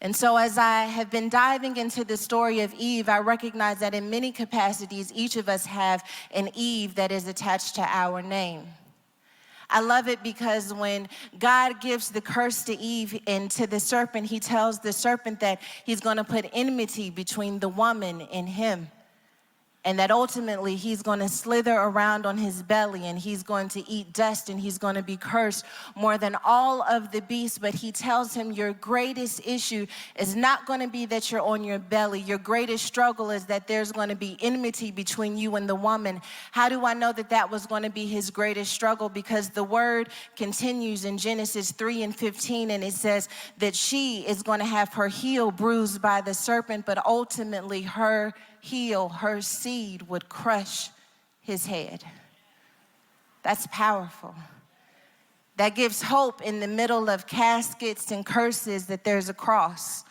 And so as I have been diving into the story of Eve, I recognize that in many capacities, each of us have an Eve that is attached to our name. I love it because when God gives the curse to Eve and to the serpent, he tells the serpent that he's going to put enmity between the woman and him. And that ultimately he's going to slither around on his belly and he's going to eat dust and he's going to be cursed more than all of the beasts. But he tells him your greatest issue is not going to be that you're on your belly. Your greatest struggle is that there's going to be enmity between you and the woman. How do I know that that was going to be his greatest struggle? Because the word continues in Genesis 3:15, and it says that she is going to have her heel bruised by the serpent, but ultimately her seed would crush his head. That's powerful. That gives hope in the middle of caskets and curses that there's a cross.